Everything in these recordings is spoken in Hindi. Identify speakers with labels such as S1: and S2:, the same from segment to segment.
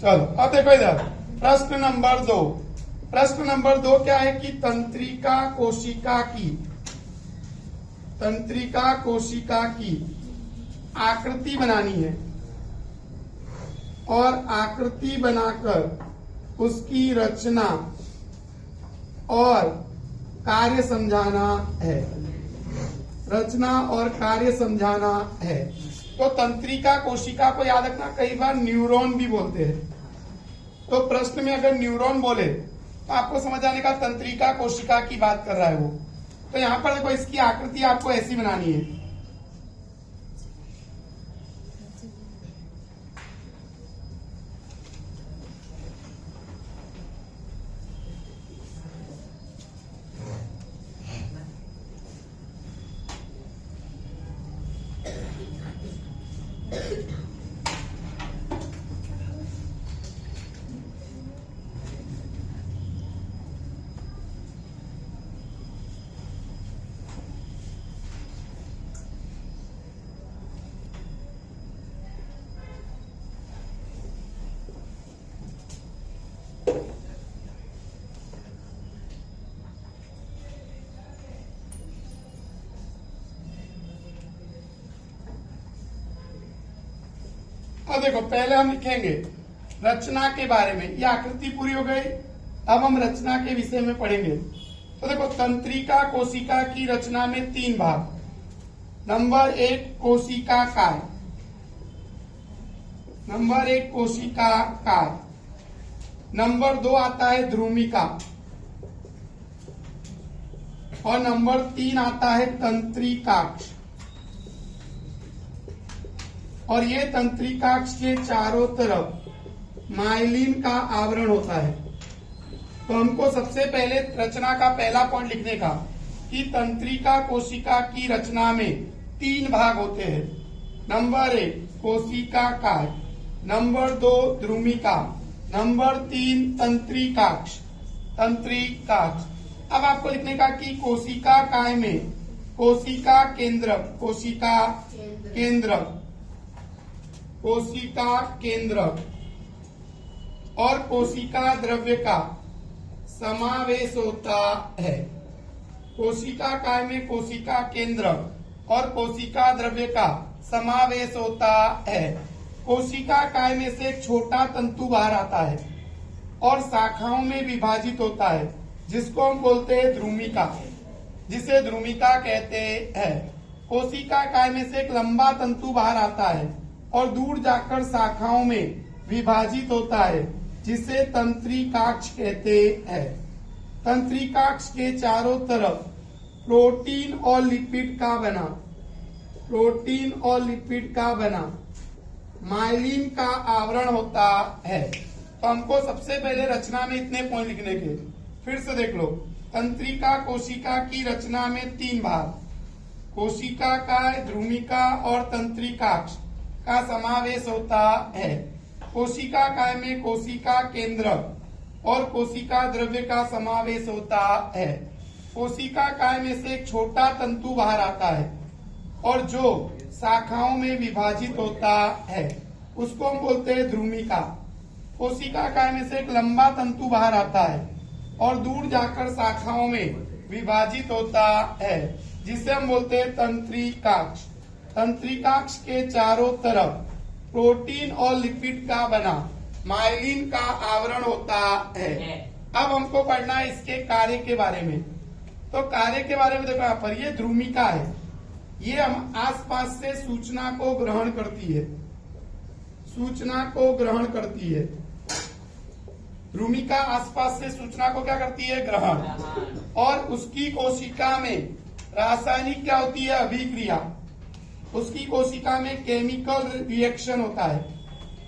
S1: चलो अब देखो इधर प्रश्न नंबर 2। प्रश्न नंबर 2 क्या है कि तंत्रिका कोशिका की आकृति बनानी है और आकृति बनाकर उसकी रचना और कार्य समझाना है। रचना और कार्य समझाना है। तो तंत्रिका कोशिका को याद रखना, कई बार न्यूरॉन भी बोलते हैं। तो प्रश्न में अगर न्यूरॉन बोले तो आपको समझ आने का तंत्रिका कोशिका की बात कर रहा है वो। तो यहां पर देखो इसकी आकृति आपको ऐसी बनानी है। अब देखो पहले हम लिखेंगे रचना के बारे में। ये आकृति पूरी हो गई। अब हम रचना के विषय में पढ़ेंगे। तो देखो तंत्रिका कोशिका की रचना में 3 भाग। नंबर 1 कोशिका काय। नंबर 1 कोशिका काय। नंबर 2 आता है ध्रुमिका और नंबर 3 आता है तंत्रिकाक्ष। और ये तंत्रिकाक्ष के चारों तरफ माइलिन का आवरण होता है। तो हमको सबसे पहले रचना का पहला पॉइंट लिखने का कि तंत्रिका कोशिका की रचना में 3 भाग होते हैं। नंबर 1 कोशिका काय, नंबर 2 ध्रुमिका, नंबर 3 तंत्रिकाक्ष। अब आपको लिखने का कि कोशिका काय में कोशिका केंद्रक, कोशिका केंद्रक और कोशिका द्रव्य का समावेश होता है। कोशिका काय में कोशिका केंद्रक और कोशिका द्रव्य का समावेश होता है। कोशिका काय में से एक छोटा तंतु बाहर आता है और शाखाओं में विभाजित होता है, जिसको हम बोलते हैं ध्रुमिका, जिसे ध्रुमिका कहते हैं। कोशिका काय में से एक लंबा तंतु बाहर आता है और दूर जाकर शाखाओं में विभाजित होता है, जिसे तंत्रिकाक्ष कहते हैं। तंत्रिकाक्ष के चारों तरफ प्रोटीन और लिपिड का बना माइलिन का आवरण होता है। तो हमको सबसे पहले रचना में इतने पॉइंट लिखने के। फिर से देख लो, तंत्रिका कोशिका की रचना में 3 भाग, कोशिका काय, ध्रुमिका और तंत्रिकाक्ष का समावेश होता है। कोशिका काय में कोशिका केंद्रक और कोशिका द्रव्य का समावेश होता है। कोशिका काय में से एक छोटा तंतु बाहर आता है और जो शाखाओं में विभाजित होता है, उसको हम बोलते हैं ध्रुमिका। कोशिका काय में से एक लंबा तंतु बाहर आता है और दूर जाकर शाखाओं में विभाजित होता है, जिसे हम बोलते हैं तंत्रिकाक्ष। तंत्रिकाक्ष के चारों तरफ प्रोटीन और लिपिड का बना माइलिन का आवरण होता है। अब हमको पढ़ना है इसके कार्य के बारे में। तो कार्य के बारे में देखो, यहाँ पर ये ध्रुमिका है। ये हम आसपास से सूचना को ग्रहण करती है। ध्रुमिका आसपास से सूचना को क्या करती है? ग्रहण। और उसकी कोशिका में रासायनिक क्या होती है? अभिक्रिया। उसकी कोशिका में केमिकल रिएक्शन होता है,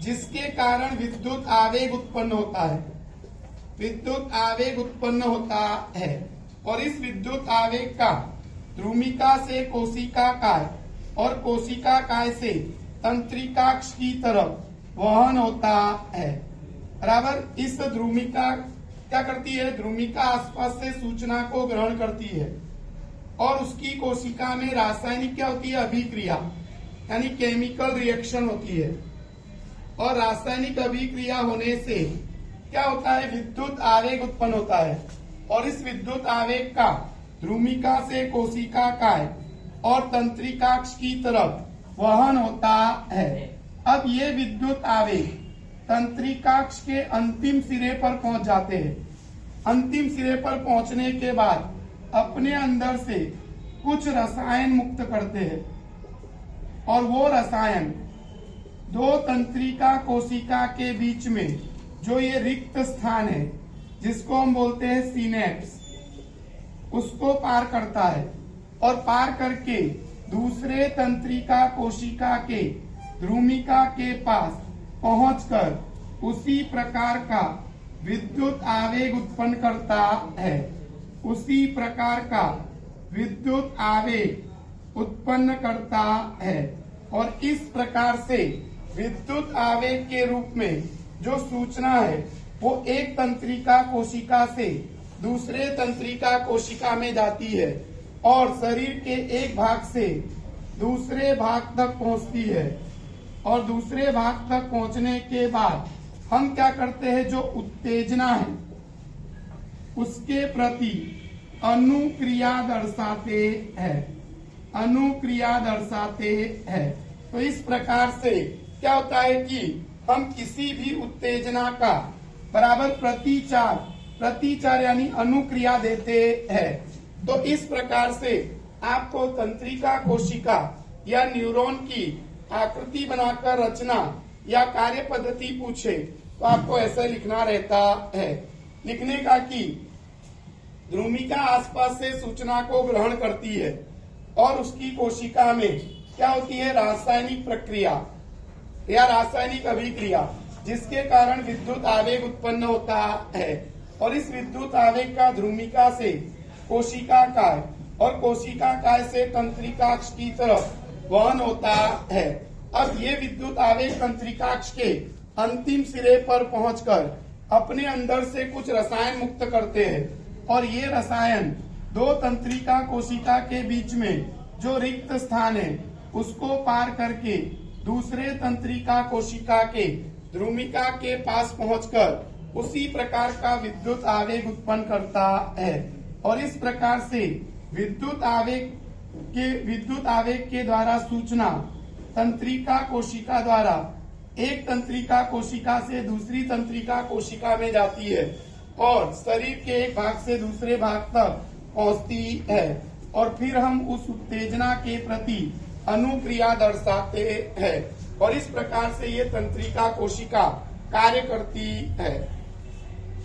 S1: जिसके कारण विद्युत आवेग उत्पन्न होता है। और इस विद्युत आवेग का ध्रुमिका से कोशिका काय और कोशिका काय से तंत्रिकाक्ष की तरफ वहन होता है। बराबर। इस ध्रुमिका क्या करती है? ध्रुमिका आसपास से सूचना को ग्रहण करती है और उसकी कोशिका में रासायनिक क्या होती है? अभिक्रिया, यानी केमिकल रिएक्शन होती है। और रासायनिक अभिक्रिया होने से क्या होता है, विद्युत आवेग उत्पन्न होता है। और इस विद्युत आवेग का ध्रुमिका से कोशिका काय और तंत्रिकाक्ष की तरफ वहन होता है। अब ये विद्युत आवेग तंत्रिकाक्ष के अंतिम सिरे पर पहुंच जाते हैं। अंतिम सिरे पर पहुंचने के बाद अपने अंदर से कुछ रसायन मुक्त करते हैं और वो रसायन दो तंत्रिका कोशिका के बीच में जो ये रिक्त स्थान है जिसको हम बोलते हैं सिनेप्स, उसको पार करता है और पार करके दूसरे तंत्रिका कोशिका के ध्रुमिका के पास पहुंचकर उसी प्रकार का विद्युत आवेग उत्पन्न करता है। उसी प्रकार का विद्युत आवेग उत्पन्न करता है और इस प्रकार से विद्युत आवेग के रूप में जो सूचना है वो एक तंत्रिका कोशिका से दूसरे तंत्रिका कोशिका में जाती है और शरीर के एक भाग से दूसरे भाग तक पहुंचती है। और दूसरे भाग तक पहुंचने के बाद हम क्या करते हैं, जो उत्तेजना है उसके प्रति अनुक्रिया दर्शाते हैं। अनुक्रिया दर्शाते हैं। तो इस प्रकार से क्या होता है कि हम किसी भी उत्तेजना का बराबर प्रतिचार यानी अनुक्रिया देते हैं। तो इस प्रकार से आपको तंत्रिका कोशिका या न्यूरॉन की आकृति बनाकर रचना या कार्य पद्धति पूछे तो आपको ऐसा लिखना रहता है। लिखने का कि ध्रुमिका आसपास से सूचना को ग्रहण करती है और उसकी कोशिका में क्या होती है, रासायनिक प्रक्रिया या रासायनिक अभिक्रिया, जिसके कारण विद्युत आवेग उत्पन्न होता है। और इस विद्युत आवेग का ध्रुमिका से कोशिका काय और कोशिका काय से तंत्रिकाक्ष की तरफ वहन होता है। अब ये विद्युत आवेग तंत्रिकाक्ष के अंतिम सिरे पर पहुंचकर अपने अंदर से कुछ रसायन मुक्त करते हैं और ये रसायन दो तंत्रिका कोशिका के बीच में जो रिक्त स्थान है उसको पार करके दूसरे तंत्रिका कोशिका के ध्रुमिका के पास पहुंचकर उसी प्रकार का विद्युत आवेग उत्पन्न करता है। और इस प्रकार से विद्युत आवेग के द्वारा सूचना तंत्रिका कोशिका द्वारा एक तंत्रिका कोशिका से दूसरी तंत्रिका कोशिका में जाती है और शरीर के एक भाग से दूसरे भाग तक पहुंचती है। और फिर हम उस उत्तेजना के प्रति अनुक्रिया दर्शाते हैं और इस प्रकार से ये तंत्रिका कोशिका कार्य करती है।